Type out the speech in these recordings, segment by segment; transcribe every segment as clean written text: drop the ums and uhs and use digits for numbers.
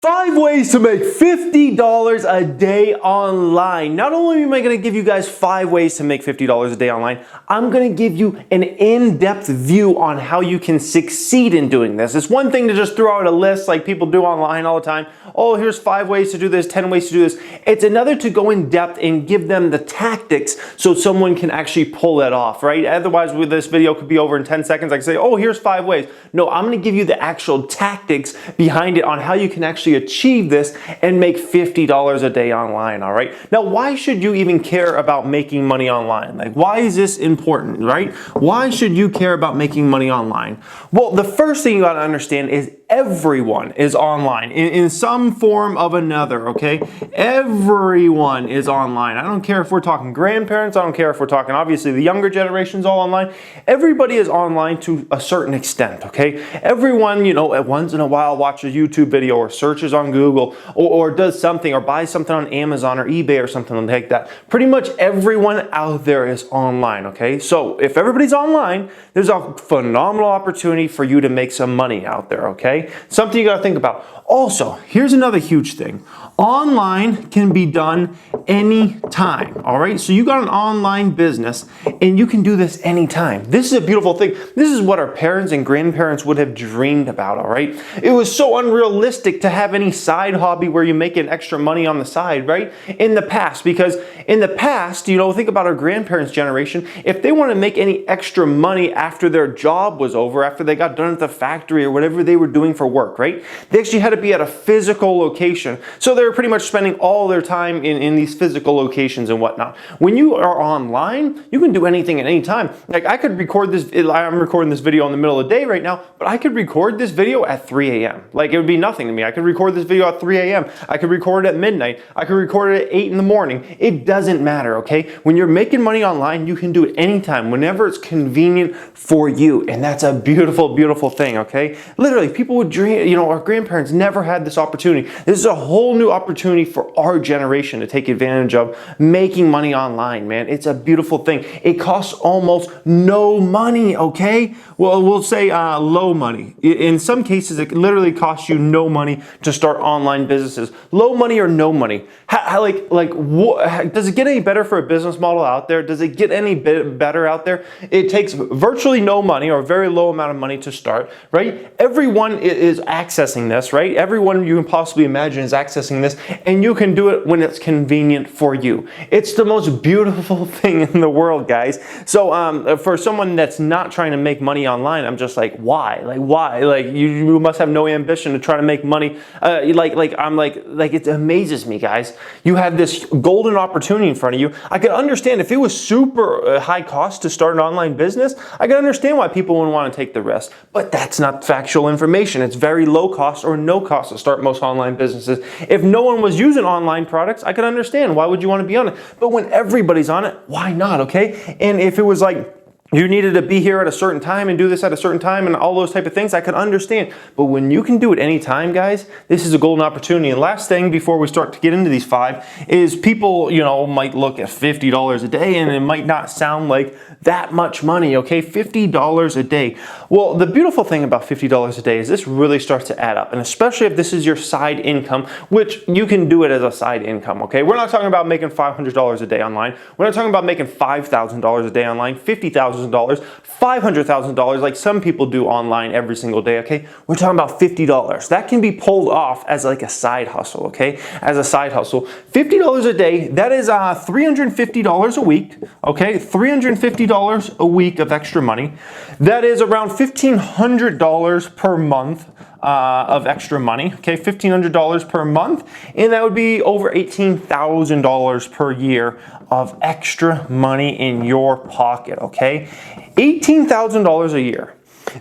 5 ways to make $50 a day online. Not only am I going to give you guys 5 ways to make $50 a day online, I'm going to give you an in-depth view on how you can succeed in doing this. It's one thing to just throw out a list like people do online all the time. Oh, here's 5 ways to do this, 10 ways to do this. It's another to go in depth and give them the tactics so someone can actually pull it off, right? Otherwise, with this video could be over in 10 seconds. I can say, oh, here's 5 ways. No, I'm going to give you the actual tactics behind it on how you can actually achieve this and make $50 a day online, all right? Now, why should you even care about making money online? Like, why is this important, right? Why should you care about making money online? Well, the first thing you got to understand is everyone is online in some form of another, okay? Everyone is online. I don't care if we're talking grandparents. I don't care if we're talking, obviously, the younger generation's all online. Everybody is online to a certain extent, okay? Everyone, you know, once in a while watches a YouTube video or searches on Google or does something or buys something on Amazon or eBay or something like that. Pretty much everyone out there is online, okay? So if everybody's online, there's a phenomenal opportunity for you to make some money out there, okay? Something you got to think about. Also, here's another huge thing. Online can be done anytime, all right? So you got an online business and you can do this anytime. This is a beautiful thing. This is what our parents and grandparents would have dreamed about, all right? It was so unrealistic to have any side hobby where you make an extra money on the side, right? In the past, because in the past, you know, think about our grandparents' generation. If they want to make any extra money after their job was over, after they got done at the factory or whatever they were doing for work, right? They actually had to be at a physical location. So they're pretty much spending all their time in these physical locations and whatnot. When you are online, you can do anything at any time. Like I could record this, I'm recording this video in the middle of the day right now, but I could record this video at 3 a.m. Like it would be nothing to me. I could record this video at 3 a.m. I could record it at midnight. I could record it at 8 in the morning. It doesn't matter, okay? When you're making money online, you can do it anytime, whenever it's convenient for you. And that's a beautiful, beautiful thing, okay? Literally, people would dream, you know, our grandparents never had this opportunity. This is a whole new opportunity for our generation to take advantage of making money online, man. It's a beautiful thing. It costs almost no money, okay? Well, we'll say low money. In some cases, it literally costs you no money to start online businesses. Low money or no money. Does it get any better for a business model out there? Does it get any better out there? It takes virtually no money or a very low amount of money to start, right? Everyone is accessing this, right? Everyone you can possibly imagine is accessing this, and you can do it when it's convenient for you. It's the most beautiful thing in the world, guys. So for someone that's not trying to make money online, I'm just like, why? Like, why? Like, you must have no ambition to try to make money. It amazes me, guys. You have this golden opportunity in front of you. I could understand if it was super high cost to start an online business, I could understand why people wouldn't want to take the risk. But that's not factual information. It's very low cost or no cost to start most online businesses. If no one was using online products, I could understand. Why would you want to be on it? But when everybody's on it, why not, okay? And if it was like, you needed to be here at a certain time and do this at a certain time and all those type of things, I could understand. But when you can do it anytime, guys, this is a golden opportunity. And last thing before we start to get into these 5 is people, you know, might look at $50 a day and it might not sound like that much money, okay? $50 a day. Well, the beautiful thing about $50 a day is this really starts to add up. And especially if this is your side income, which you can do it as a side income, okay? We're not talking about making $500 a day online. We're not talking about making $5,000 a day online, $50,000, $500,000 like some people do online every single day, okay? We're talking about $50. That can be pulled off as like a side hustle, okay? As a side hustle. $50 a day, that is $350 a week, okay? $350 a week of extra money. That is around $1,500 per month of extra money, okay? $1,500 per month, and that would be over $18,000 per year of extra money in your pocket, okay? $18,000 a year.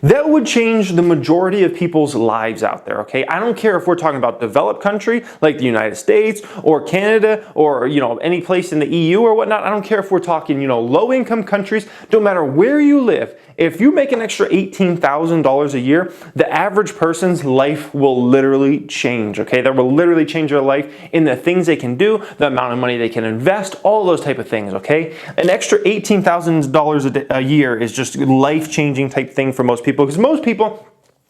That would change the majority of people's lives out there, okay? I don't care if we're talking about developed country like the United States or Canada or, you know, any place in the EU or whatnot. I don't care if we're talking, you know, low-income countries. Don't matter where you live. If you make an extra $18,000 a year, the average person's life will literally change, okay? That will literally change their life in the things they can do, the amount of money they can invest, all those type of things, okay? An extra $18,000 a year is just a life-changing type thing for most people, because most people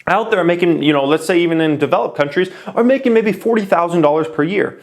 out there making, let's say even in developed countries, are making maybe $40,000 per year.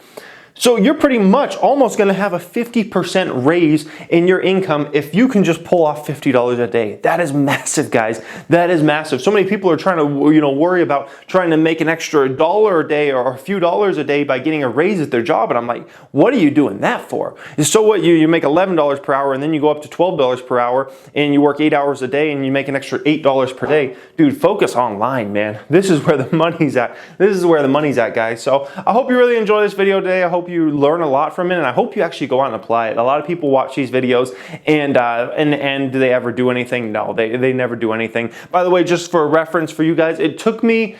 So you're pretty much almost going to have a 50% raise in your income if you can just pull off $50 a day. That is massive, guys. That is massive. So many people are trying to, worry about trying to make an extra $1 a day or a few dollars a day by getting a raise at their job. And I'm like, what are you doing that for? So what, you make $11 per hour and then you go up to $12 per hour and you work 8 hours a day and you make an extra $8 per day. Dude, focus online, man. This is where the money's at. This is where the money's at, guys. So I hope you really enjoy this video today. I hope you learn a lot from it, and I hope you actually go out and apply it. A lot of people watch these videos and do they ever do anything? No, they never do anything. By the way, just for reference for you guys, it took me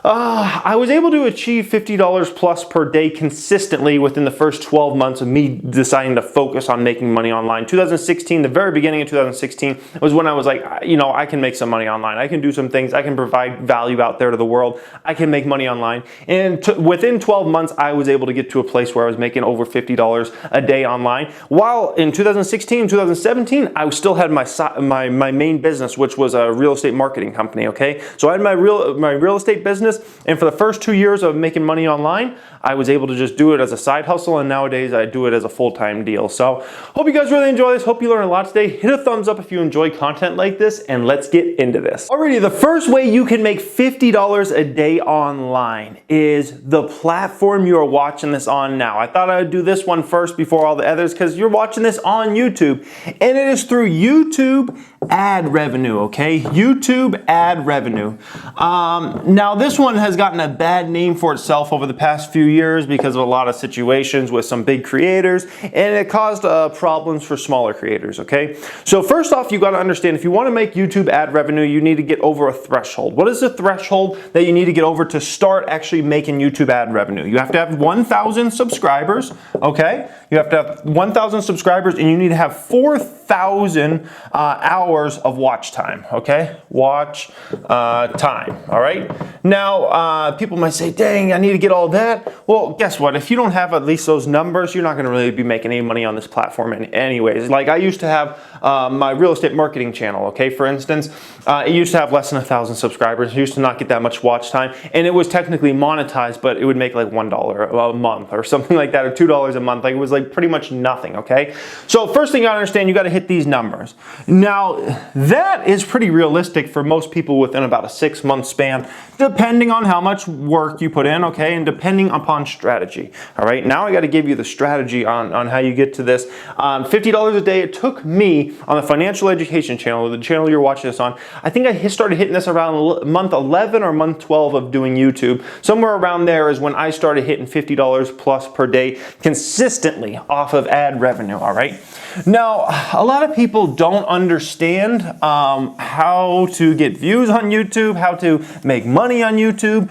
I was able to achieve $50 plus per day consistently within the first 12 months of me deciding to focus on making money online. 2016, the very beginning of 2016, was when I was like, I can make some money online. I can do some things. I can provide value out there to the world. I can make money online. And within 12 months, I was able to get to a place where I was making over $50 a day online. While in 2016, 2017, I still had my main business, which was a real estate marketing company, okay? So I had my real estate business. And for the first 2 years of making money online, I was able to just do it as a side hustle, and nowadays I do it as a full-time deal. So hope you guys really enjoy this. Hope you learn a lot today. Hit a thumbs up if you enjoy content like this, and let's get into this. Alrighty, the first way you can make $50 a day online is the platform you are watching this on now. I thought I would do this one first before all the others because you're watching this on YouTube, and it is through YouTube ad revenue, okay? YouTube ad revenue. Now this one has gotten a bad name for itself over the past few years because of a lot of situations with some big creators, and it caused problems for smaller creators, okay? So first off, you got to understand, if you want to make YouTube ad revenue, you need to get over a threshold. What is the threshold that you need to get over to start actually making YouTube ad revenue? You have to have 1,000 subscribers, okay? You have to have 1,000 subscribers, and you need to have 4,000 hours of watch time, okay? Watch time, all right? Now, people might say, dang, I need to get all that. Well, guess what? If you don't have at least those numbers, you're not going to really be making any money on this platform anyways. Like I used to have my real estate marketing channel, okay? For instance, it used to have less than 1,000 subscribers. It used to not get that much watch time, and it was technically monetized, but it would make like $1 a month or something like that, or $2 a month. Like it was like pretty much nothing, okay? So first thing you gotta understand, you gotta hit these numbers. Now, that is pretty realistic for most people within about a 6-month span, depending on how much work you put in, okay, and depending upon strategy, all right? Now I gotta give you the strategy on how you get to this. $50 a day, it took me on the Financial Education channel, the channel you're watching this on, I think I started hitting this around month 11 or month 12 of doing YouTube. Somewhere around there is when I started hitting $50 plus per day consistently off of ad revenue, all right? Now, a lot of people don't understand how to get views on YouTube, how to make money on YouTube,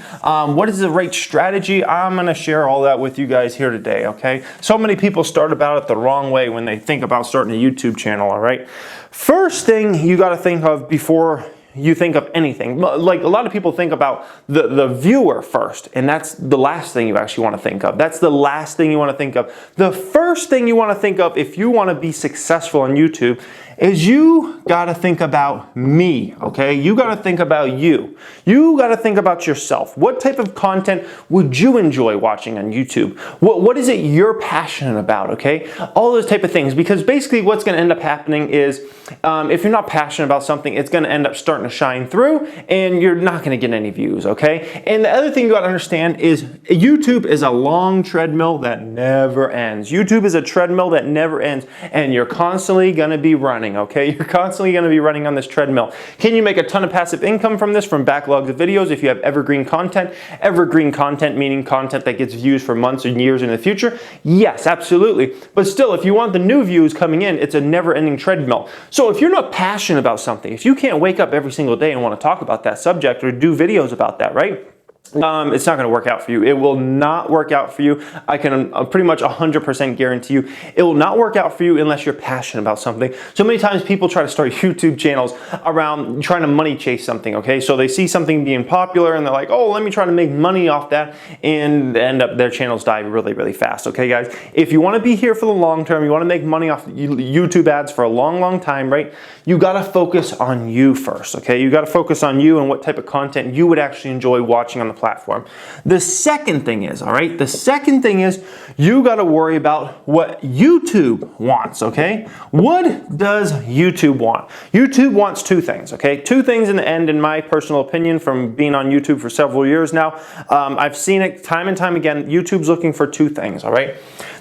what is the right strategy. I'm gonna share all that with you guys here today, okay? So many people start about it the wrong way when they think about starting a YouTube channel, all right? First thing you gotta think of before you think of anything. Like a lot of people think about the viewer first, and that's the last thing you actually want to think of. That's the last thing you want to think of. The first thing you want to think of if you want to be successful on YouTube is you got to think about me, okay? You got to think about you. You got to think about yourself. What type of content would you enjoy watching on YouTube? What is it you're passionate about, okay? All those type of things, because basically what's going to end up happening is if you're not passionate about something, it's going to end up starting to shine through, and you're not going to get any views, okay? And the other thing you got to understand is YouTube is a long treadmill that never ends. YouTube is a treadmill that never ends, and you're constantly going to be running, okay? You're constantly going to be running on this treadmill. Can you make a ton of passive income from this, from backlogs of videos, if you have evergreen content? Evergreen content meaning content that gets views for months and years in the future? Yes, absolutely. But still, if you want the new views coming in, it's a never-ending treadmill. So if you're not passionate about something, if you can't wake up every single day and want to talk about that subject or do videos about that, right? it's not going to work out for you. It will not work out for you. I can pretty much 100% guarantee you it will not work out for you unless you're passionate about something. So many times people try to start YouTube channels around trying to money chase something, okay? So they see something being popular and they're like, oh, let me try to make money off that, and end up their channels die really, really fast, okay, guys? If you want to be here for the long term, you want to make money off YouTube ads for a long, long time, right? You got to focus on you first, okay? You got to focus on you and what type of content you would actually enjoy watching on the platform. The second thing is, all right, the second thing is you got to worry about what YouTube wants, okay? What does YouTube want? YouTube wants two things, okay? Two things in the end, in my personal opinion, from being on YouTube for several years now. I've seen it time and time again. YouTube's looking for two things, all right?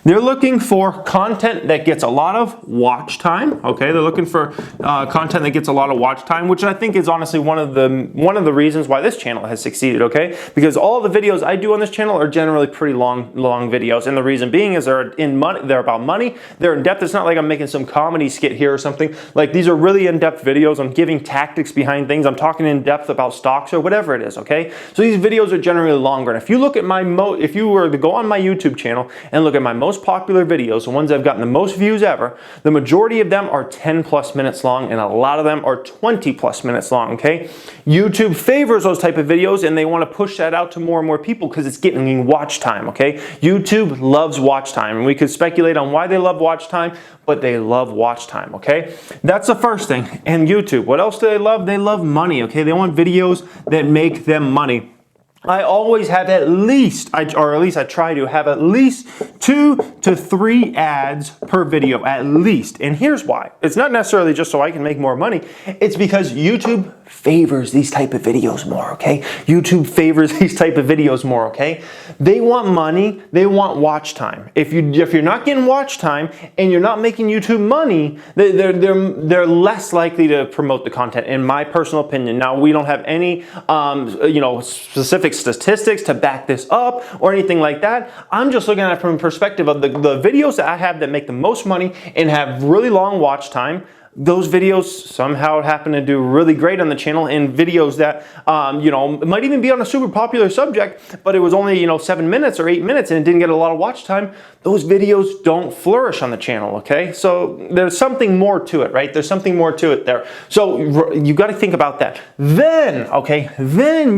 They're looking for content that gets a lot of watch time, okay? They're looking for content that gets a lot of watch time, which I think is honestly one of the reasons why this channel has succeeded, okay? Because all the videos I do on this channel are generally pretty long videos, and the reason being is they're about money, they're in depth. It's not like I'm making some comedy skit here or something. Like, these are really in-depth videos. I'm giving tactics behind things. I'm talking in depth about stocks or whatever it is, okay? So these videos are generally longer. And if you look at if you were to go on my YouTube channel and look at my most popular videos, the ones that have gotten the most views ever, the majority of them are 10+ minutes long, and a lot of them are 20+ minutes long, okay? YouTube favors those type of videos, and they want to push that out to more and more people because it's getting watch time, okay? YouTube loves watch time, and we could speculate on why they love watch time, but they love watch time, okay? That's the first thing. And YouTube, what else do they love? They love money, okay? They want videos that make them money. I always have at least, or at least I try to have at least 2 to 3 ads per video, at least. And here's why. It's not necessarily just so I can make more money. It's because YouTube favors these type of videos more, okay? YouTube favors these type of videos more, okay? They want money, they want watch time. If you're not getting watch time and you're not making YouTube money, they're less likely to promote the content, in my personal opinion. Now, we don't have any specific statistics to back this up or anything like that. I'm just looking at it from a perspective of the videos that I have that make the most money and have really long watch time. Those videos somehow happen to do really great on the channel, and videos that, might even be on a super popular subject, but it was only, 7 minutes or 8 minutes and it didn't get a lot of watch time. Those videos don't flourish on the channel, okay? So there's something more to it, right? There's something more to it there. So you got to think about that. Then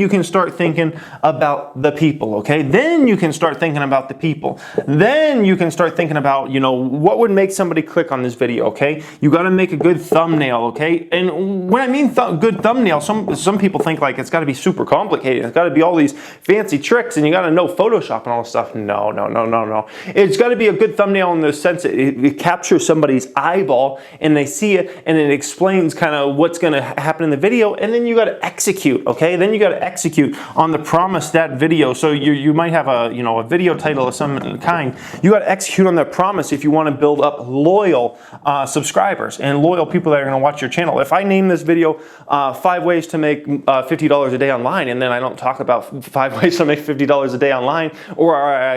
you can start thinking about the people, okay? Then you can start thinking about the people. Then you can start thinking about, what would make somebody click on this video, okay? You got to make a good thumbnail, okay? And when I mean good thumbnail, some people think like it's got to be super complicated. It's got to be all these fancy tricks and you got to know Photoshop and all this stuff. No. It's got to be a good thumbnail in the sense it captures somebody's eyeball and they see it and it explains kind of what's going to happen in the video, and then you got to execute, okay? Then you got to execute on the promise that video. So you might have a video title of some kind. You got to execute on that promise if you want to build up loyal subscribers and loyal people that are going to watch your channel. If I name this video 5 ways to make $50 a day online, and then I don't talk about 5 ways to make $50 a day online, or I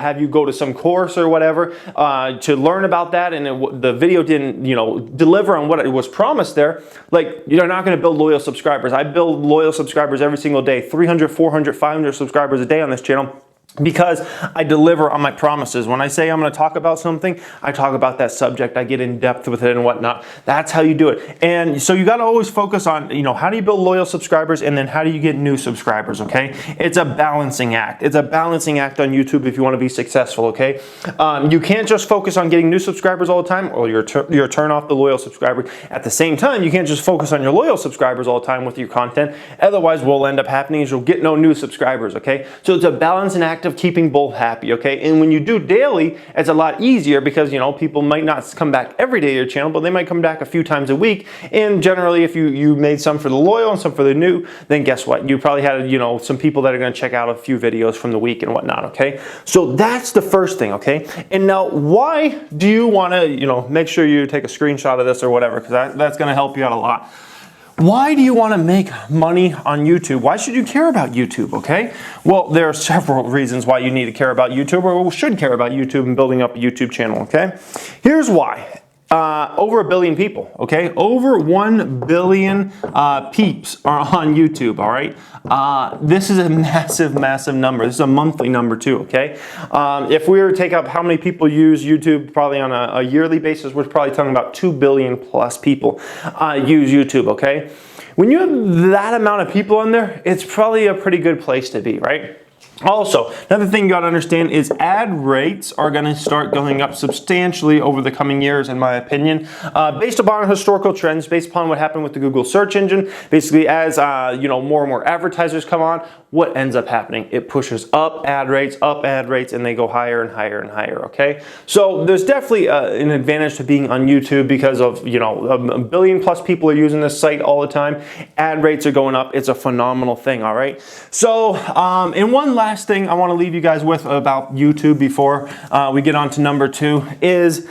have you go to some course or whatever to learn about that, and the video didn't deliver on what it was promised there, like, you're not going to build loyal subscribers. I build loyal subscribers every single day, 300, 400, 500 subscribers a day on this channel, because I deliver on my promises. When I say I'm going to talk about something, I talk about that subject. I get in depth with it and whatnot. That's how you do it. And so you got to always focus on, how do you build loyal subscribers, and then how do you get new subscribers, okay? It's a balancing act. It's a balancing act on YouTube if you want to be successful, okay? You can't just focus on getting new subscribers all the time, or you're turn off the loyal subscribers. At the same time, you can't just focus on your loyal subscribers all the time with your content. Otherwise, what will end up happening is you'll get no new subscribers, okay? So it's a balancing act of keeping both happy, okay? And when you do daily, it's a lot easier because, people might not come back every day to your channel, but they might come back a few times a week. And generally, if you made some for the loyal and some for the new, then guess what? You probably had, some people that are going to check out a few videos from the week and whatnot, okay? So that's the first thing, okay? And now, why do you want to, make sure you take a screenshot of this or whatever, because that's going to help you out a lot. Why do you want to make money on YouTube? Why should you care about YouTube, okay? Well, there are several reasons why you need to care about YouTube, or should care about YouTube and building up a YouTube channel, okay? Here's why. over 1 billion people, okay? Over 1 billion peeps are on YouTube, all right? This is a massive, massive number. This is a monthly number too, okay? If we were to take up how many people use YouTube probably on a yearly basis, we're probably talking about 2 billion plus people use YouTube, okay? When you have that amount of people on there, it's probably a pretty good place to be, right? Also, another thing you got to understand is ad rates are going to start going up substantially over the coming years, in my opinion, based upon historical trends, based upon what happened with the Google search engine. Basically, as more and more advertisers come on, what ends up happening? It pushes up ad rates, and they go higher and higher and higher. Okay, so there's definitely an advantage to being on YouTube because of 1 billion plus people are using this site all the time. Ad rates are going up. It's a phenomenal thing. All right. So, and one last thing I want to leave you guys with about YouTube before we get on to number 2 is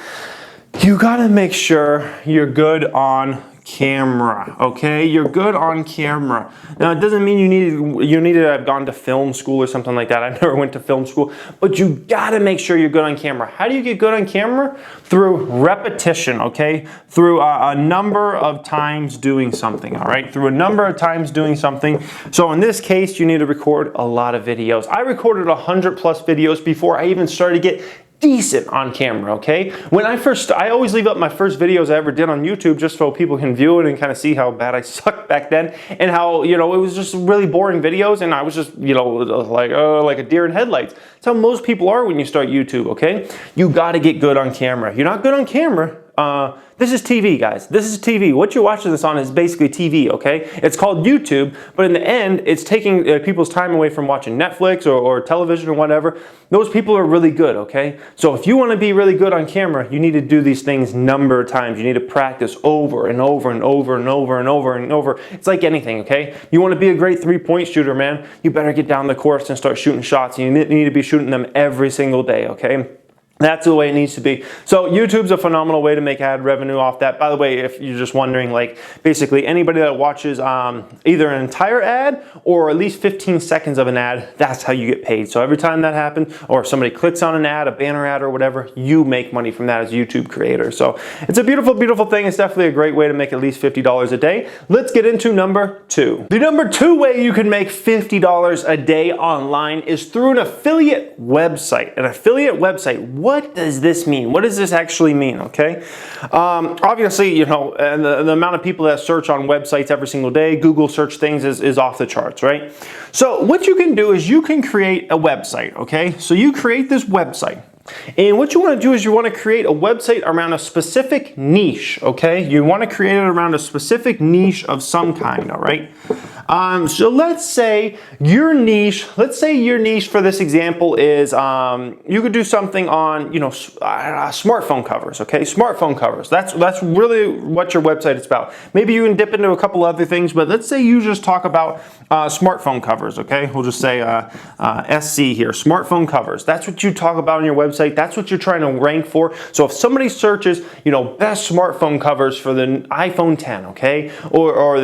you got to make sure you're good on camera, okay? You're good on camera. Now, it doesn't mean you need to have gone to film school or something like that. I never went to film school, but you gotta make sure you're good on camera. How do you get good on camera? Through repetition, okay? Through a number of times doing something, all right? Through a number of times doing something. So in this case, you need to record a lot of videos. I recorded 100 plus videos before I even started to get decent on camera, okay? I always leave up my first videos I ever did on YouTube just so people can view it and kind of see how bad I sucked back then and how, it was just really boring videos and I was just, like a deer in headlights. That's how most people are when you start YouTube, okay? You gotta get good on camera. You're not good on camera, this is TV, guys. This is TV. What you're watching this on is basically TV, okay? It's called YouTube, but in the end, it's taking people's time away from watching Netflix or television or whatever. Those people are really good, okay? So if you want to be really good on camera, you need to do these things a number of times. You need to practice over and over and over and over and over and over. It's like anything, okay? You want to be a great three-point shooter, man, you better get down the course and start shooting shots. You need to be shooting them every single day, okay? That's the way it needs to be. So YouTube's a phenomenal way to make ad revenue off that. By the way, if you're just wondering, like basically anybody that watches either an entire ad or at least 15 seconds of an ad, that's how you get paid. So every time that happens, or if somebody clicks on an ad, a banner ad or whatever, you make money from that as a YouTube creator. So it's a beautiful, beautiful thing. It's definitely a great way to make at least $50 a day. Let's get into number 2. The number 2 way you can make $50 a day online is through an affiliate website. An affiliate website. What does this mean? What does this actually mean, okay? Obviously, and the amount of people that search on websites every single day, Google search things is off the charts, right? So what you can do is you can create a website, okay? So you create this website. And what you want to do is you want to create a website around a specific niche, okay? You want to create it around a specific niche of some kind, all right? So let's say your niche for this example is, you could do something on, smartphone covers, okay? Smartphone covers. That's really what your website is about. Maybe you can dip into a couple other things, but let's say you just talk about smartphone covers, okay? We'll just say SC here, smartphone covers. That's what you talk about on your website. That's what you're trying to rank for. So if somebody searches, best smartphone covers for the iPhone 10, okay? Or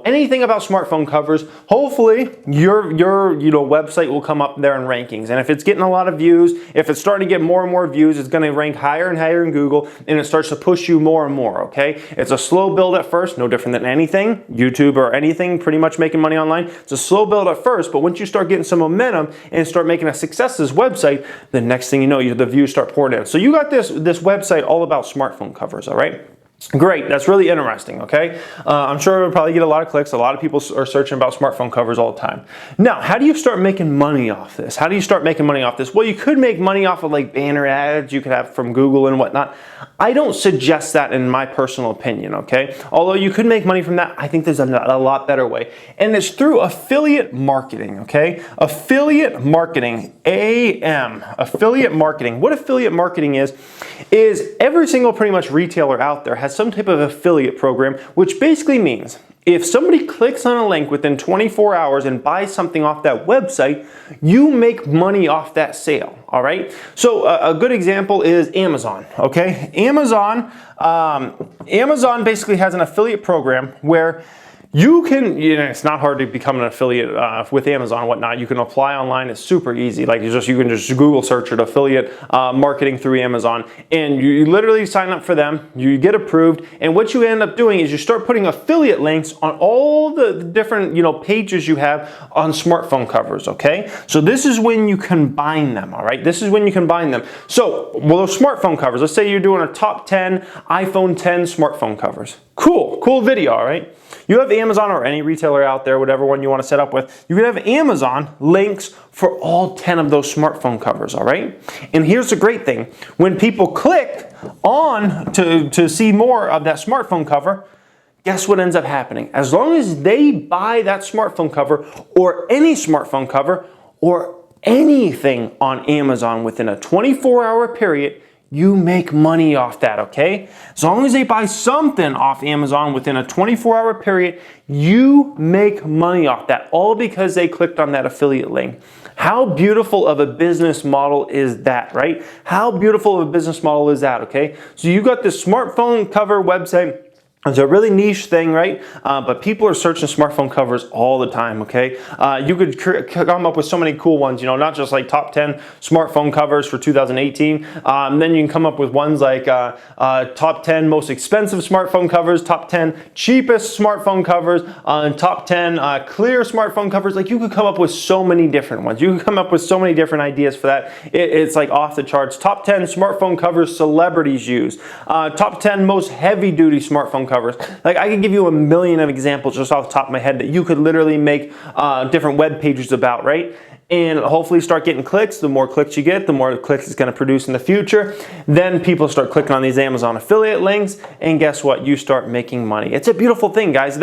anything about smartphone covers, hopefully your website will come up there in rankings. And if it's getting a lot of views, if it's starting to get more and more views, it's going to rank higher and higher in Google, and it starts to push you more and more, okay? It's a slow build at first, no different than anything, YouTube or anything, pretty much making money online. It's a slow build at first, but once you start getting some momentum and start making a success of this website, the next thing you know, the views start pouring in. So you got this website all about smartphone covers, all right? Great, that's really interesting, okay? I'm sure it'll probably get a lot of clicks. A lot of people are searching about smartphone covers all the time. Now, how do you start making money off this? How do you start making money off this? Well, you could make money off of like banner ads you could have from Google and whatnot. I don't suggest that in my personal opinion, okay? Although you could make money from that, I think there's a lot better way. And it's through affiliate marketing, okay? Affiliate marketing, affiliate marketing. What affiliate marketing is every single pretty much retailer out there has some type of affiliate program, which basically means if somebody clicks on a link within 24 hours and buys something off that website, you make money off that sale, all right? So a good example is Amazon, okay? Amazon basically has an affiliate program where You can, it's not hard to become an affiliate with Amazon and whatnot. You can apply online. It's super easy. Like you can just Google search it, affiliate marketing through Amazon, and you literally sign up for them. You get approved, and what you end up doing is you start putting affiliate links on all the different pages you have on smartphone covers. Okay, so this is when you combine them. All right, this is when you combine them. So, well, those smartphone covers. Let's say you're doing a top 10 iPhone 10 smartphone covers. Cool video. All right. You have Amazon or any retailer out there, whatever one you want to set up with, you can have Amazon links for all 10 of those smartphone covers, all right? And here's the great thing. When people click on to see more of that smartphone cover, guess what ends up happening? As long as they buy that smartphone cover or any smartphone cover or anything on Amazon within a 24-hour period, you make money off that, okay? As long as they buy something off Amazon within a 24-hour period, you make money off that, all because they clicked on that affiliate link. How beautiful of a business model is that, right? How beautiful of a business model is that, okay? So you got this smartphone cover website. It's a really niche thing, right? But people are searching smartphone covers all the time, okay? You could come up with so many cool ones, not just like top 10 smartphone covers for 2018. Then you can come up with ones like top 10 most expensive smartphone covers, top 10 cheapest smartphone covers, and top 10 clear smartphone covers. Like you could come up with so many different ones. You could come up with so many different ideas for that. It's like off the charts. Top 10 smartphone covers celebrities use. Top 10 most heavy duty smartphone covers. Like I could give you a million of examples just off the top of my head that you could literally make different web pages about, right? And hopefully start getting clicks. The more clicks you get, the more clicks it's going to produce in the future. Then people start clicking on these Amazon affiliate links, and guess what? You start making money. It's a beautiful thing, guys.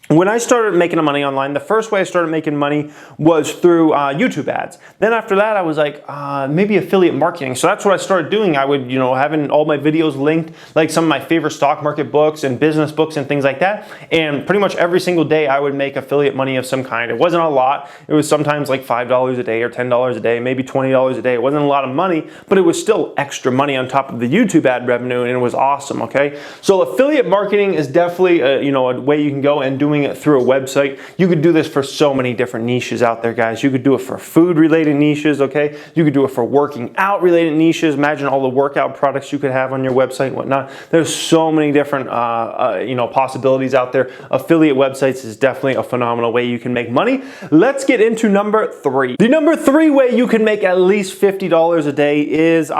When I started making money online, the first way I started making money was through YouTube ads. Then after that, I was like, maybe affiliate marketing. So that's what I started doing. I would, having all my videos linked, like some of my favorite stock market books and business books and things like that. And pretty much every single day, I would make affiliate money of some kind. It wasn't a lot. It was sometimes like $5 a day or $10 a day, maybe $20 a day. It wasn't a lot of money, but it was still extra money on top of the YouTube ad revenue, and it was awesome, okay? So affiliate marketing is definitely, a way you can go, and doing it through a website. You could do this for so many different niches out there, guys. You could do it for food related niches, okay? You could do it for working out related niches. Imagine all the workout products you could have on your website and whatnot. There's so many different possibilities out there. Affiliate websites is definitely a phenomenal way you can make money. Let's get into number 3. The number 3 way you can make at least $50 a day is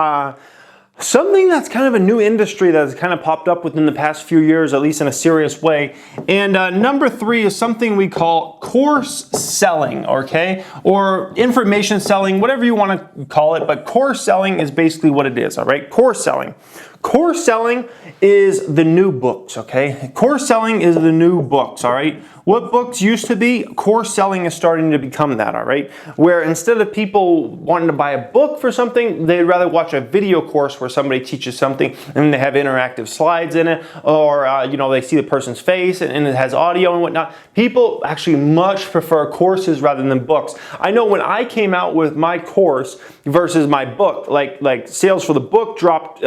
something that's kind of a new industry that has kind of popped up within the past few years, at least in a serious way. And number 3 is something we call course selling, okay? Or information selling, whatever you want to call it. But course selling is basically what it is, all right? Course selling. Course selling is the new books, okay? Course selling is the new books, all right? What books used to be, course selling is starting to become that, all right? Where instead of people wanting to buy a book for something, they'd rather watch a video course where somebody teaches something and they have interactive slides in it, or they see the person's face and it has audio and whatnot. People actually much prefer courses rather than books. I know when I came out with my course versus my book, like sales for the book dropped,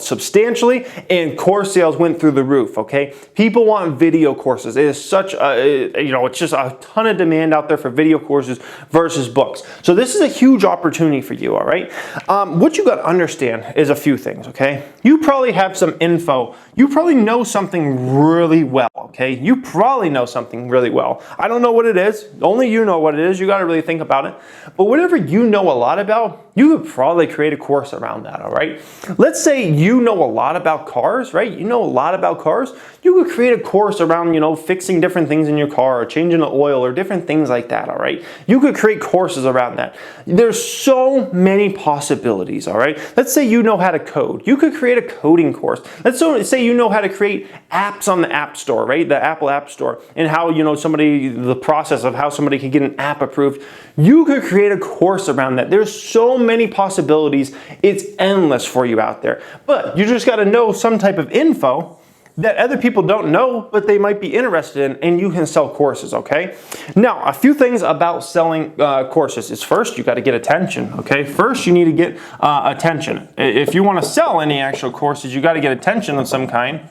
substantially, and course sales went through the roof, okay? People want video courses. It is such it's just a ton of demand out there for video courses versus books. So this is a huge opportunity for you, all right? What you got to understand is a few things, okay? You probably have some info. You probably know something really well, okay? You probably know something really well. I don't know what it is. Only you know what it is. You got to really think about it. But whatever you know a lot about, you could probably create a course around that, all right? Let's say you know a lot about cars, right? You know a lot about cars. You could create a course around, fixing different things in your car or changing the oil or different things like that, all right? You could create courses around that. There's so many possibilities, all right? Let's say you know how to code. You could create a coding course. Let's say you know how to create apps on the App Store, right? The Apple App Store, and how, the process of how somebody can get an app approved. You could create a course around that. There's so many possibilities. It's endless for you out there. But you just got to know some type of info that other people don't know, but they might be interested in, and you can sell courses, okay? Now, a few things about selling courses is first, you got to get attention, okay? First, you need to get attention. If you want to sell any actual courses, you got to get attention of some kind.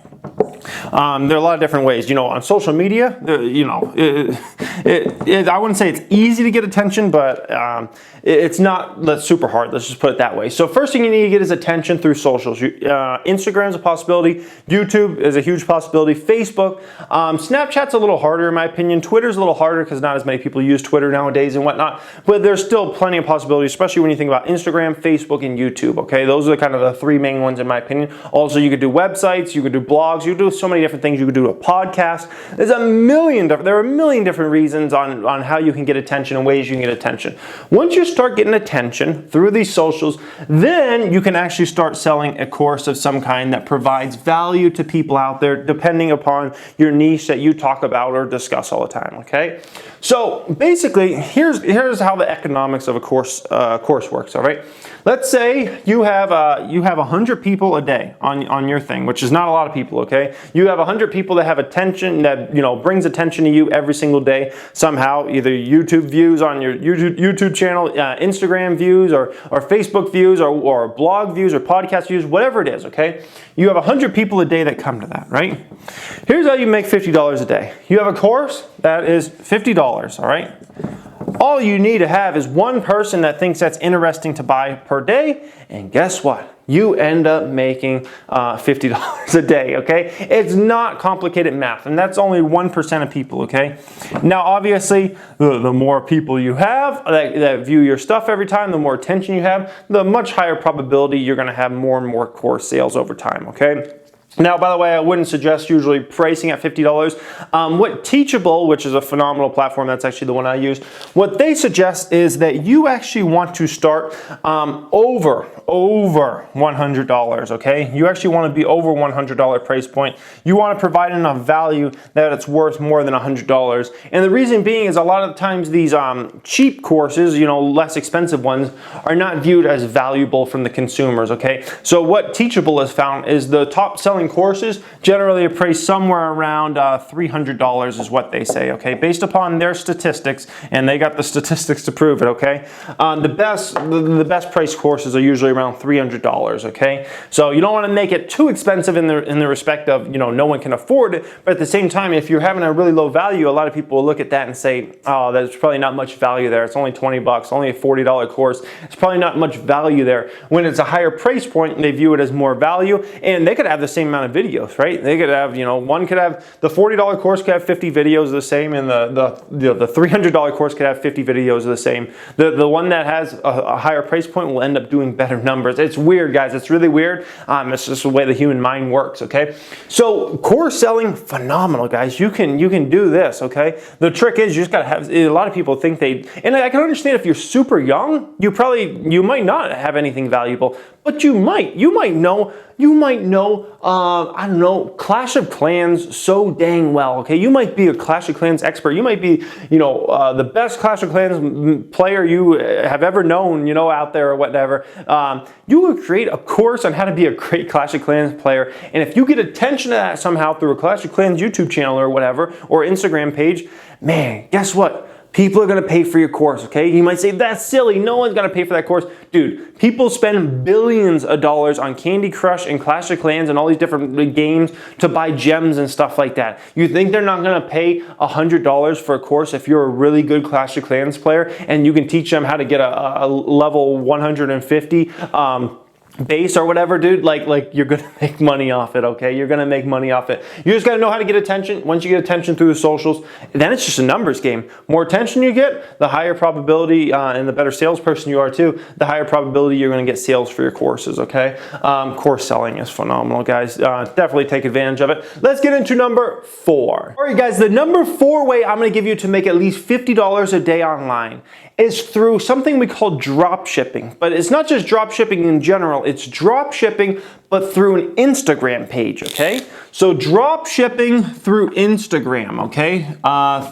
There are a lot of different ways. You know, on social media, you know, I wouldn't say it's easy to get attention, but it's not super hard. Let's just put it that way. So first thing you need to get is attention through socials. Instagram is a possibility. YouTube is a huge possibility. Facebook. Snapchat's a little harder in my opinion. Twitter's a little harder because not as many people use Twitter nowadays and whatnot. But there's still plenty of possibilities, especially when you think about Instagram, Facebook, and YouTube. Okay, those are kind of the three main ones in my opinion. Also, you could do websites, you could do blogs, you could do so many different things. You could do a podcast. There are a million different reasons on how you can get attention and ways you can get attention. Once you start getting attention through these socials, then you can actually start selling a course of some kind that provides value to people out there, depending upon your niche that you talk about or discuss all the time. Okay, so basically, here's how the economics of a course works. All right, let's say you have 100 people a day on your thing, which is not a lot of people. Okay, you have 100 people that have attention, that, you know, brings attention to you every single day somehow, either YouTube views on your YouTube channel, Instagram views, or Facebook views, or blog views, or podcast views, whatever it is. Okay, you have 100 people a day that come to that, right? Here's how you make $50 a day. You have a course that is $50, all right? All you need to have is one person that thinks that's interesting to buy per day, and guess what? You end up making $50 a day, okay? It's not complicated math, and that's only 1% of people, okay? Now, obviously, the more people you have that view your stuff every time, the more attention you have, the much higher probability you're gonna have more and more course sales over time, okay? Now, by the way, I wouldn't suggest usually pricing at $50. What Teachable, which is a phenomenal platform, that's actually the one I use, what they suggest is that you actually want to start over $100, okay? You actually want to be over $100 price point. You want to provide enough value that it's worth more than $100. And the reason being is a lot of times these cheap courses, you know, less expensive ones, are not viewed as valuable from the consumers, okay? So what Teachable has found is the top selling courses generally are priced somewhere around $300 is what they say, okay? Based upon their statistics, and they got the statistics to prove it, okay? The best priced courses are usually around $300, okay? So you don't want to make it too expensive in the respect of, you know, no one can afford it, but at the same time, if you're having a really low value, a lot of people will look at that and say, oh, there's probably not much value there. It's only 20 bucks, only a $40 course. It's probably not much value there. When it's a higher price point, they view it as more value, and they could have the same amount of videos, right? They could have, you know, one could have, the $40 course could have 50 videos the same, and the $300 course could have 50 videos the same. The one that has a higher price point will end up doing better numbers. It's weird, guys. It's really weird. It's just the way the human mind works, okay? So course selling, phenomenal, guys. You can do this, okay? The trick is you just gotta have, a lot of people think and I can understand if you're super young, you might not have anything valuable, but you might know, I don't know, Clash of Clans so dang well, okay? You might be a Clash of Clans expert. You might be, you know, the best Clash of Clans player you have ever known, you know, out there or whatever. You would create a course on how to be a great Clash of Clans player, and if you get attention to that somehow through a Clash of Clans YouTube channel or whatever, or Instagram page, man, guess what? People are going to pay for your course, okay? You might say, that's silly. No one's going to pay for that course. Dude, people spend billions of dollars on Candy Crush and Clash of Clans and all these different games to buy gems and stuff like that. You think they're not going to pay $100 for a course if you're a really good Clash of Clans player and you can teach them how to get a level 150 base or whatever, dude? Like you're gonna make money off it, okay? You're gonna make money off it. You just gotta know how to get attention. Once you get attention through the socials, then it's just a numbers game. More attention you get, the higher probability, and the better salesperson you are too, the higher probability you're gonna get sales for your courses, okay? Course selling is phenomenal, guys. Definitely take advantage of it. Let's get into number 4. All right, guys, the number 4 way I'm gonna give you to make at least $50 a day online is through something we call drop shipping. But it's not just drop shipping in general, it's drop shipping but through an Instagram page, okay? So drop shipping through Instagram, okay?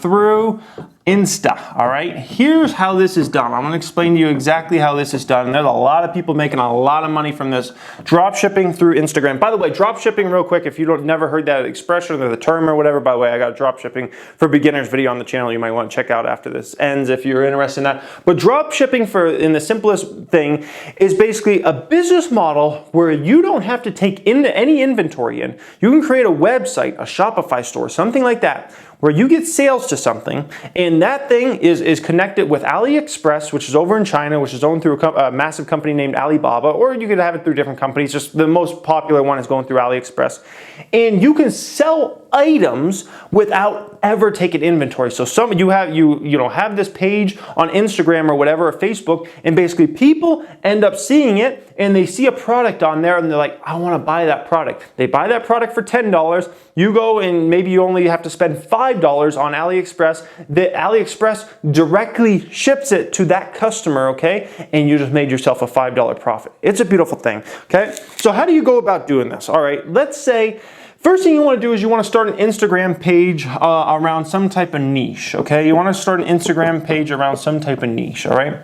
Through Insta, all right? Here's how this is done. I'm gonna explain to you exactly how this is done. There's a lot of people making a lot of money from this. Drop shipping through Instagram. By the way, drop shipping real quick, if you don't never heard that expression or the term or whatever, by the way, I got a drop shipping for beginners video on the channel you might want to check out after this ends if you're interested in that. But drop shipping in the simplest thing is basically a business model where you don't have to take any inventory in. You can create a website, a Shopify store, something like that, where you get sales to something, and that thing is connected with AliExpress, which is over in China, which is owned through a massive company named Alibaba, or you could have it through different companies. Just the most popular one is going through AliExpress. And you can sell items without ever taking inventory. So you have this page on Instagram or whatever, or Facebook, and basically people end up seeing it and they see a product on there and they're like, I want to buy that product. They buy that product for $10. You go and maybe you only have to spend $5 on AliExpress. The AliExpress directly ships it to that customer, okay? And you just made yourself a $5 profit. It's a beautiful thing, okay? So how do you go about doing this? All right, let's say first thing you want to do is you want to start an Instagram page around some type of niche, okay? You want to start an Instagram page around some type of niche, all right?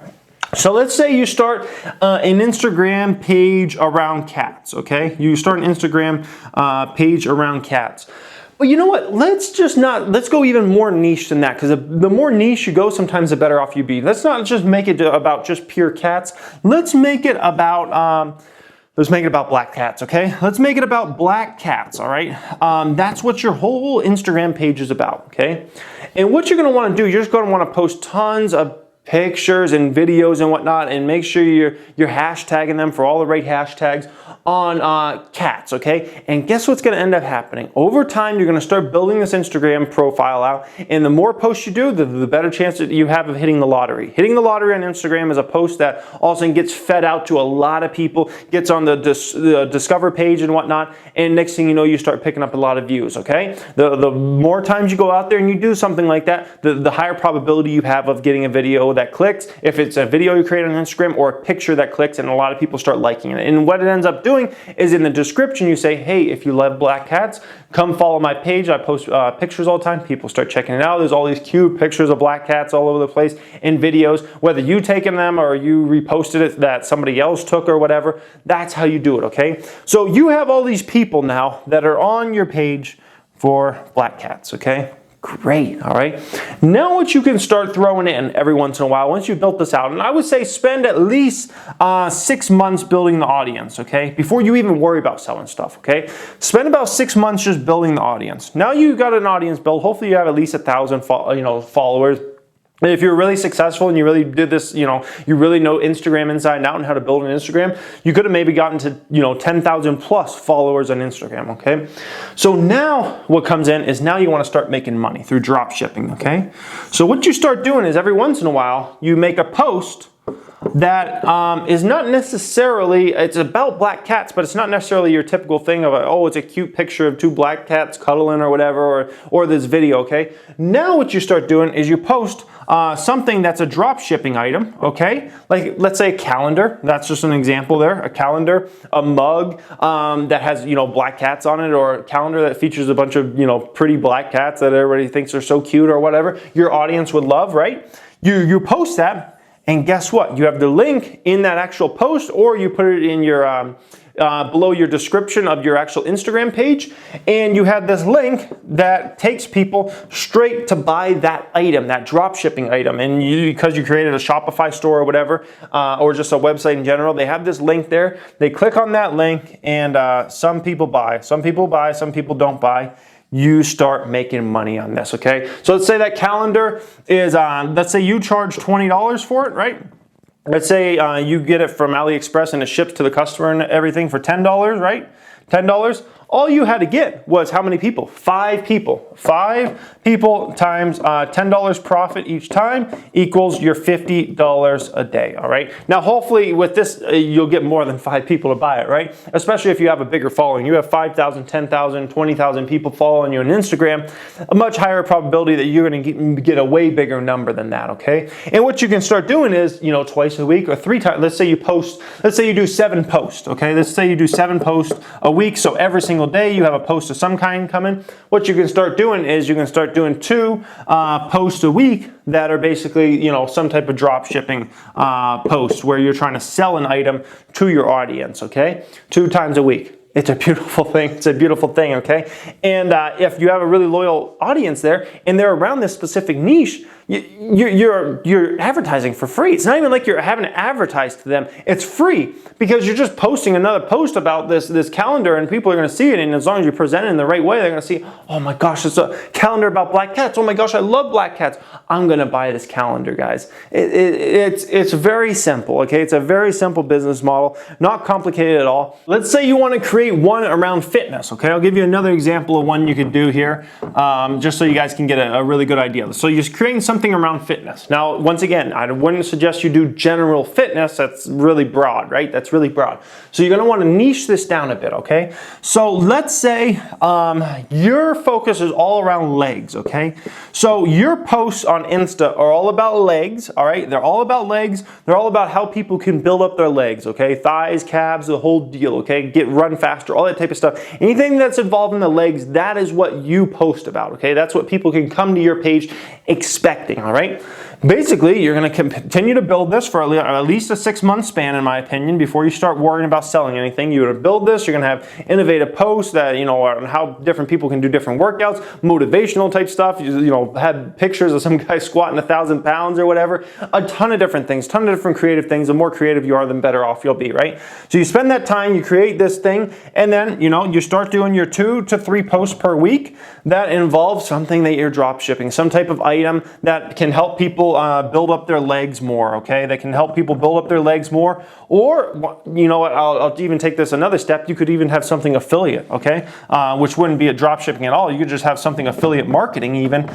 So let's say you start an Instagram page around cats, okay? You start an Instagram page around cats. But you know what? Let's go even more niche than that, because the more niche you go, sometimes the better off you be. Let's not just make it about just pure cats. Let's make it about black cats, okay? Let's make it about black cats, all right? That's what your whole Instagram page is about, okay? And what you're gonna wanna do, you're just gonna wanna post tons of pictures and videos and whatnot, and make sure you're hashtagging them for all the right hashtags on cats, okay? And guess what's gonna end up happening? Over time, you're gonna start building this Instagram profile out, and the more posts you do, the better chance that you have of hitting the lottery. Hitting the lottery on Instagram is a post that all of a sudden gets fed out to a lot of people, gets on the Discover page and whatnot, and next thing you know, you start picking up a lot of views, okay? The more times you go out there and you do something like that, the higher probability you have of getting a video that clicks, if it's a video you create on Instagram or a picture that clicks, and a lot of people start liking it. And what it ends up doing is in the description you say, hey, if you love black cats, come follow my page. I post pictures all the time. People start checking it out. There's all these cute pictures of black cats all over the place in videos, whether you taken them or you reposted it that somebody else took or whatever. That's how you do it, okay? So you have all these people now that are on your page for black cats, okay? Great, all right? Now what you can start throwing in every once in a while, once you've built this out, and I would say spend at least 6 months building the audience, okay? Before you even worry about selling stuff, okay? Spend about 6 months just building the audience. Now you've got an audience built. Hopefully you have at least 1,000 followers. If you're really successful and you really did this, you really know Instagram inside and out and how to build an Instagram, you could have maybe gotten to, 10,000 plus followers on Instagram, okay? So now what comes in is now you want to start making money through drop shipping, okay? So what you start doing is every once in a while, you make a post that is not necessarily, it's about black cats, but it's not necessarily your typical thing of, it's a cute picture of 2 black cats cuddling or whatever, or this video, okay? Now what you start doing is you post something that's a drop shipping item, okay? Like, let's say a calendar. That's just an example there. A calendar, a mug that has, black cats on it, or a calendar that features a bunch of, pretty black cats that everybody thinks are so cute or whatever. Your audience would love, right? You post that, and guess what? You have the link in that actual post, or you put it in your below your description of your actual Instagram page, and you have this link that takes people straight to buy that item, that drop shipping item. And because you created a Shopify store or whatever, or just a website in general, they have this link there. They click on that link, and some people buy. Some people buy, some people don't buy. You start making money on this, okay? So let's say that calendar is, let's say you charge $20 for it, right? Let's say you get it from AliExpress and it ships to the customer and everything for $10, right? $10. All you had to get was how many people? 5 people. 5 people times $10 profit each time equals your $50 a day, all right? Now, hopefully with this, you'll get more than 5 people to buy it, right? Especially if you have a bigger following. You have 5,000, 10,000, 20,000 people following you on Instagram, a much higher probability that you're gonna get a way bigger number than that, okay? And what you can start doing is, twice a week or 3 times, let's say you do 7 posts, okay? Let's say you do 7 posts a week, so every single single day you have a post of some kind coming, what you can start doing is you can start doing 2 posts a week that are basically, you know, some type of drop shipping post where you're trying to sell an item to your audience, okay? 2 times a week. It's a beautiful thing. It's a beautiful thing, okay? And if you have a really loyal audience there and they're around this specific niche, you're advertising for free. It's not even like you're having to advertise to them. It's free because you're just posting another post about this calendar and people are going to see it. And as long as you present it in the right way, they're going to see, oh my gosh, it's a calendar about black cats. Oh my gosh, I love black cats. I'm going to buy this calendar, guys. It's very simple, okay? It's a very simple business model, not complicated at all. Let's say you want to create one around fitness, okay? I'll give you another example of one you could do here, just so you guys can get a really good idea. So you're creating something around fitness. Now, once again, I wouldn't suggest you do general fitness. That's really broad, right? That's really broad. So you're going to want to niche this down a bit, okay? So let's say your focus is all around legs, okay? So your posts on Insta are all about legs, all right? They're all about legs. They're all about how people can build up their legs, okay? Thighs, calves, the whole deal, okay? Run faster, all that type of stuff. Anything that's involved in the legs, that is what you post about, okay? That's what people can come to your page expecting, all right? Basically, you're going to continue to build this for at least a 6-month span, in my opinion, before you start worrying about selling anything. You're going to build this. You're going to have innovative posts that, you know, on how different people can do different workouts, motivational type stuff. You know, have pictures of some guy squatting 1,000 pounds or whatever. A ton of different things, ton of different creative things. The more creative you are, the better off you'll be, right? So you spend that time, you create this thing, and then, you know, you start doing your 2 to 3 posts per week that involve something that you're drop shipping, some type of item that can help people build up their legs more, okay? That can help people build up their legs more. Or, you know what, I'll even take this another step. You could even have something affiliate, okay? Which wouldn't be a drop shipping at all. You could just have something affiliate marketing even.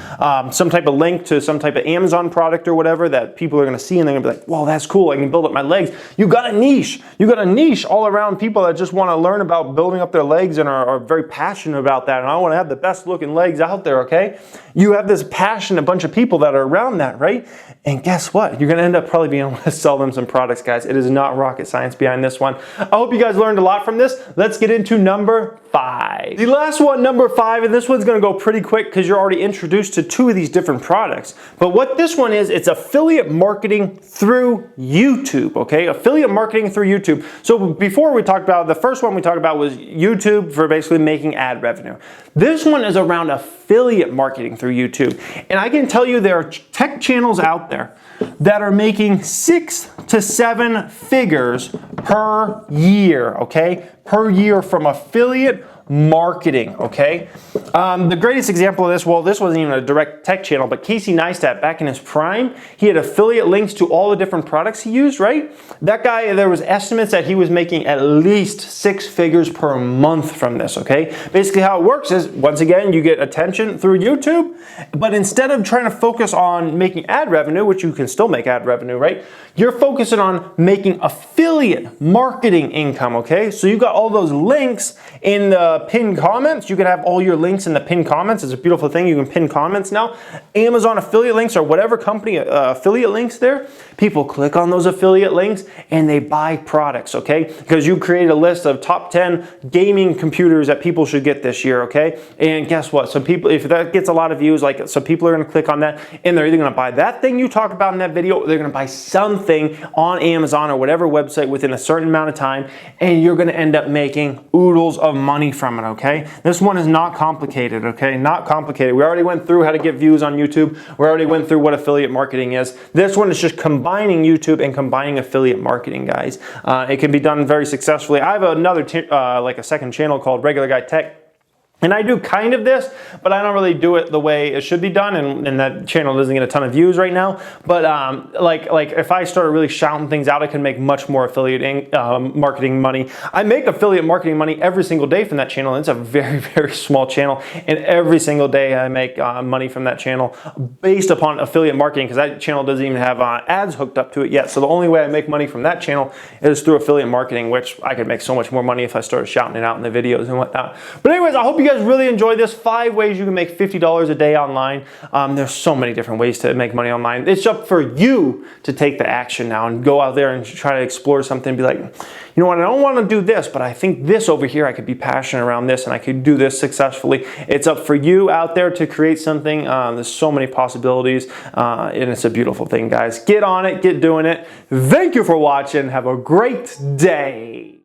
Some type of link to some type of Amazon product or whatever that people are going to see and they're going to be like, well, that's cool. I can build up my legs. You got a niche. You got a niche all around people that just want to learn about building up their legs and are very passionate about that. And I want to have the best looking legs out there, okay? You have this passionate bunch of people that are around that, right? And guess what? You're going to end up probably being able to sell them some products, guys. It is not rocket science behind this one. I hope you guys learned a lot from this. Let's get into number 5. The last one, number 5, and this one's going to go pretty quick because you're already introduced to 2 of these different products. But what this one is, it's affiliate marketing through YouTube, okay? Affiliate marketing through YouTube. So before we talked about, the first one we talked about was YouTube for basically making ad revenue. This one is around affiliate marketing through YouTube. And I can tell you there are tech channels out there that are making 6 to 7 figures per year, okay? Per year from affiliate marketing, okay? The greatest example of this, well, this wasn't even a direct tech channel, but Casey Neistat, back in his prime, he had affiliate links to all the different products he used, right? That guy, there was estimates that he was making at least 6 figures per month from this, okay? Basically how it works is, once again, you get attention through YouTube, but instead of trying to focus on making ad revenue, which you can still make ad revenue, right? You're focusing on making affiliate marketing income, okay? So you got all those links in the pinned comments. You can have all your links in the pinned comments. It's a beautiful thing. You can pin comments now. Amazon affiliate links or whatever company affiliate links there. People click on those affiliate links and they buy products, okay? Because you create a list of top 10 gaming computers that people should get this year, okay? And guess what? Some people, if that gets a lot of views, like some people are going to click on that and they're either going to buy that thing you talked about in that video or they're going to buy something on Amazon or whatever website within a certain amount of time, and you're going to end up making oodles of money from it, okay? This one is not complicated, okay? Not complicated. We already went through how to get views on YouTube. We already went through what affiliate marketing is. This one is just combining YouTube and combining affiliate marketing, guys. It can be done very successfully. I have another, like a second channel called Regular Guy Tech. And I do kind of this, but I don't really do it the way it should be done, and that channel doesn't get a ton of views right now. But like if I started really shouting things out, I can make much more affiliate marketing money. I make affiliate marketing money every single day from that channel. It's a very, very small channel, and every single day I make money from that channel based upon affiliate marketing, because that channel doesn't even have ads hooked up to it yet. So the only way I make money from that channel is through affiliate marketing, which I could make so much more money if I started shouting it out in the videos and whatnot. But anyways, I hope you guys guys really enjoyed this, 5 ways you can make $50 a day online. There's so many different ways to make money online. It's up for you to take the action now and go out there and try to explore something and be like, you know what, I don't want to do this, but I think this over here, I could be passionate around this and I could do this successfully. It's up for you out there to create something. There's so many possibilities, and it's a beautiful thing, guys. Get on it, get doing it. Thank you for watching. Have a great day.